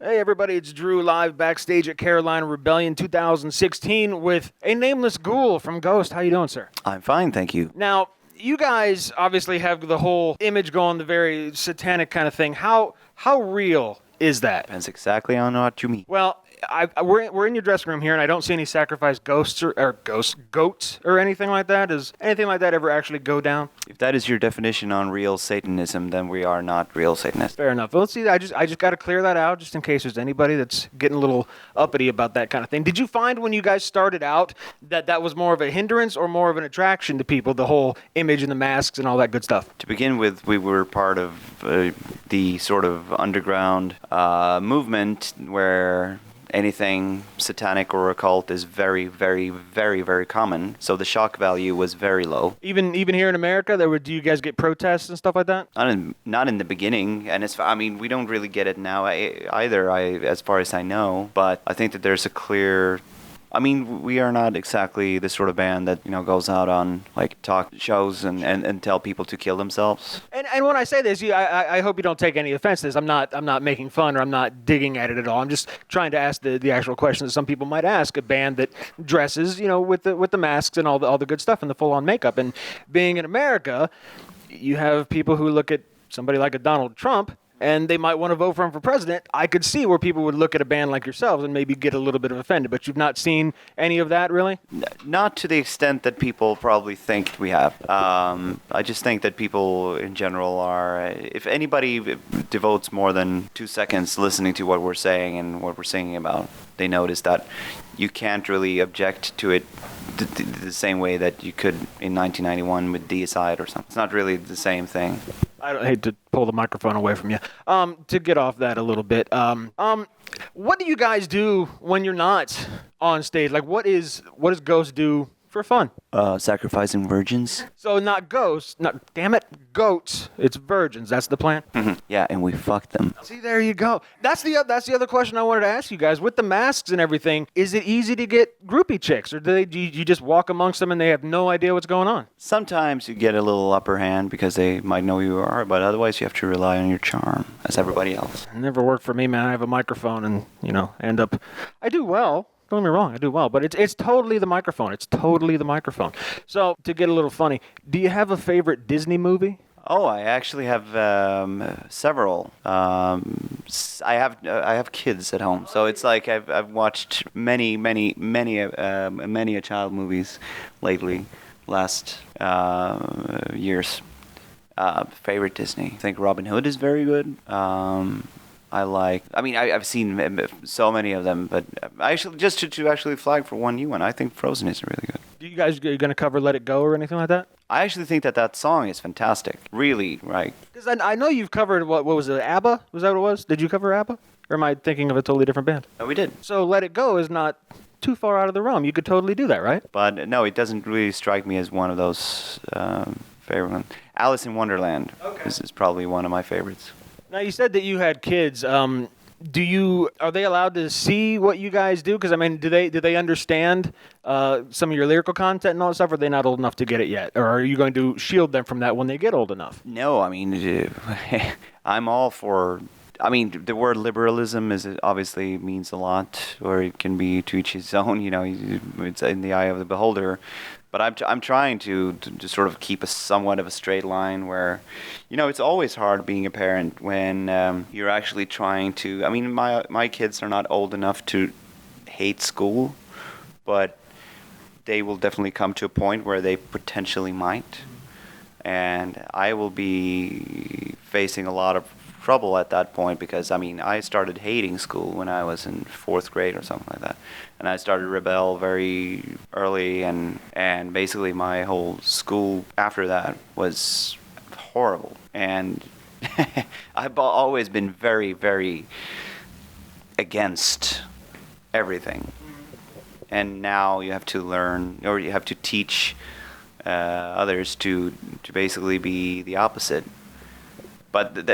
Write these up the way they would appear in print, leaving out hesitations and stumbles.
Hey everybody, it's Drew live backstage at Carolina Rebellion 2016 with a Nameless Ghoul from Ghost. How you doing, sir? I'm fine, thank you. Now, you guys obviously have the whole image going, the very satanic kind of thing. How real is that? Depends exactly on what you mean. Well, we're in your dressing room here, and I don't see any sacrificed ghosts or goats or anything like that. Does anything like that ever actually go down? If that is your definition on real Satanism, then we are not real Satanists. Fair enough. Well, let's see. I just got to clear that out, just in case there's anybody that's getting a little uppity about that kind of thing. Did you find when you guys started out that was more of a hindrance or more of an attraction to people? The whole image and the masks and all that good stuff. To begin with, we were part of the sort of underground movement where anything satanic or occult is very, very, very, very common. So the shock value was very low. Even here in America, do you guys get protests and stuff like that? Not in the beginning, and we don't really get it now either. As far as I know, but I think that there's a clear. We are not exactly the sort of band that goes out on like talk shows and tell people to kill themselves. And when I say this, I hope you don't take any offense to this. I'm not making fun or I'm not digging at it at all. I'm just trying to ask the actual question that some people might ask a band that dresses, with the masks and all the good stuff and the full on makeup. And being in America, you have people who look at somebody like a Donald Trump, and they might want to vote for him for president. I could see where people would look at a band like yourselves and maybe get a little bit of offended, but you've not seen any of that, really? Not to the extent that people probably think we have. I just think that people in general are, if anybody devotes more than 2 seconds listening to what we're saying and what we're singing about, they notice that you can't really object to it the same way that you could in 1991 with Deicide or something. It's not really the same thing. I hate to pull the microphone away from you. To get off that a little bit, what do you guys do when you're not on stage? Like, what does Ghost do for fun? Sacrificing virgins. So not ghosts, damn it, goats. It's virgins. That's the plan. Mm-hmm. Yeah, and we fuck them. See, there you go. That's the other question I wanted to ask you guys. With the masks and everything, is it easy to get groupie chicks, or do you just walk amongst them and they have no idea what's going on? Sometimes you get a little upper hand because they might know who you are, but otherwise you have to rely on your charm, as everybody else. It never worked for me, man. I have a microphone, and end up. I do well. Don't get me wrong, I do well, but it's totally the microphone. It's totally the microphone. So, to get a little funny, do you have a favorite Disney movie? Oh, I actually have several. I have kids at home, so it's like I've watched many a child movies lately, last years. Favorite Disney. I think Robin Hood is very good. I've seen so many of them, but actually, just to actually flag for one new one, I think Frozen is really good. You guys are going to cover Let It Go or anything like that? I actually think that song is fantastic. Really, right? Because I know you've covered, what was it, ABBA? Was that what it was? Did you cover ABBA? Or am I thinking of a totally different band? No, we did. So Let It Go is not too far out of the realm. You could totally do that, right? But no, it doesn't really strike me as one of those favorite ones. Alice in Wonderland is probably one of my favorites. Now, you said that you had kids. Are they allowed to see what you guys do? Because, do they understand some of your lyrical content and all that stuff, or are they not old enough to get it yet? Or are you going to shield them from that when they get old enough? No, I'm all for... the word liberalism obviously means a lot, or it can be to each his own, it's in the eye of the beholder. But I'm trying to sort of keep a somewhat of a straight line where, it's always hard being a parent when you're actually trying to... my kids are not old enough to hate school, but they will definitely come to a point where they potentially might. And I will be facing a lot of trouble at that point because, I started hating school when I was in 4th grade or something like that. And I started to rebel very early, and basically my whole school after that was horrible. And I've always been very, very against everything. And now you have to learn, or you have to teach others to basically be the opposite. But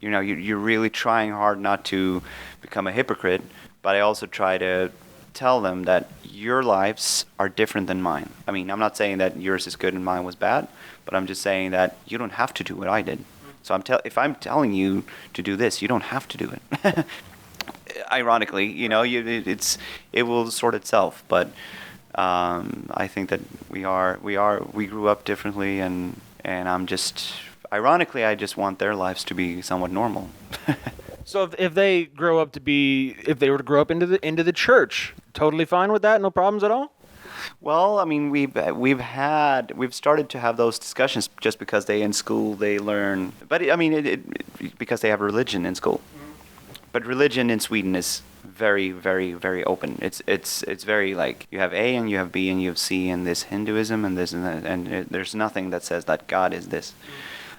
you're really trying hard not to become a hypocrite. But I also try to tell them that your lives are different than mine. I'm not saying that yours is good and mine was bad, but I'm just saying that you don't have to do what I did. So if I'm telling you to do this, you don't have to do it. Ironically, it will sort itself. But I think that we grew up differently, and I'm just ironically, I just want their lives to be somewhat normal. So if they if they were to grow up into the church, totally fine with that, no problems at all? Well, I mean, we've started to have those discussions just because in school they learn, but I mean, because they have religion in school. But religion in Sweden is very, very, very open. It's very like you have A and you have B and you have C, and this Hinduism and this and that, and there's nothing that says that God is this.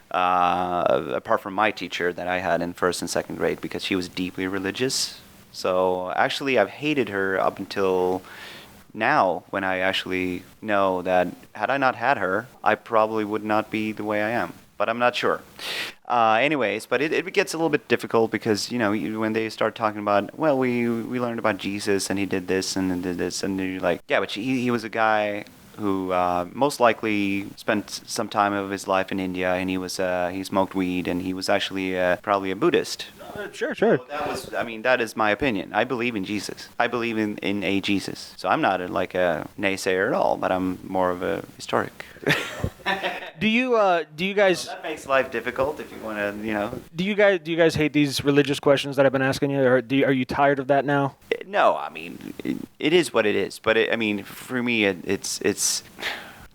Apart from my teacher that I had in first and second grade, because she was deeply religious. So actually, I've hated her up until now, when I actually know that had I not had her, I probably would not be the way I am. But I'm not sure. Anyways, but it gets a little bit difficult because when they start talking about, well, we learned about Jesus and he did this and did this, and you're like, yeah, but he was a guy who most likely spent some time of his life in India, and he smoked weed, and he was actually probably a Buddhist. Sure. So that is my opinion. I believe in Jesus. I believe in a Jesus. So I'm not like a naysayer at all, but I'm more of a historic. Do you guys? That makes life difficult if you want to, Do you guys hate these religious questions that I've been asking you, or are you tired of that now? No, I mean, it is what it is. But I mean, for me, it's.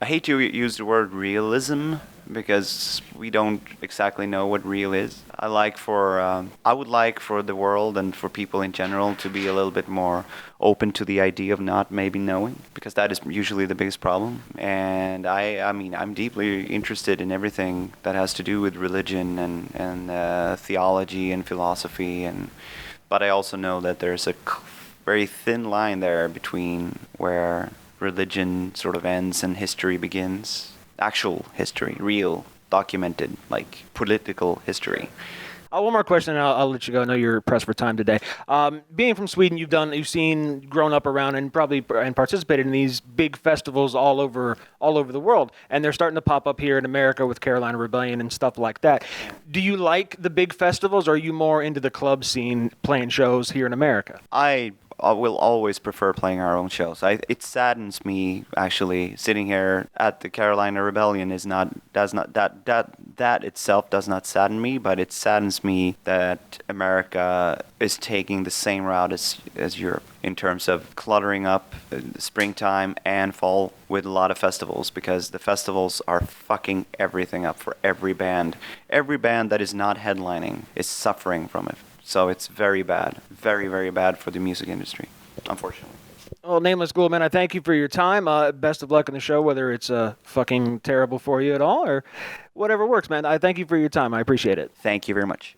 I hate to use the word realism because we don't exactly know what real is. I would like for the world and for people in general to be a little bit more open to the idea of not maybe knowing, because that is usually the biggest problem. And I mean, I'm deeply interested in everything that has to do with religion and theology and philosophy, but I also know that there's a very thin line there between where religion sort of ends and history begins. Actual history, real, documented, like political history. One more question, and I'll let you go. I know you're pressed for time today. Being from Sweden, you've seen, grown up around, and participated in these big festivals all over the world, and they're starting to pop up here in America with Carolina Rebellion and stuff like that. Do you like the big festivals, or are you more into the club scene, playing shows here in America? I will always prefer playing our own shows. It saddens me actually sitting here at the Carolina Rebellion that itself does not sadden me, but it saddens me that America is taking the same route as Europe in terms of cluttering up springtime and fall with a lot of festivals, because the festivals are fucking everything up for every band. Every band that is not headlining is suffering from it. So it's very bad, very, very bad for the music industry, unfortunately. Well, Nameless, Ghoul, man, I thank you for your time. Best of luck in the show, whether it's fucking terrible for you at all or whatever works, man. I thank you for your time. I appreciate it. Thank you very much.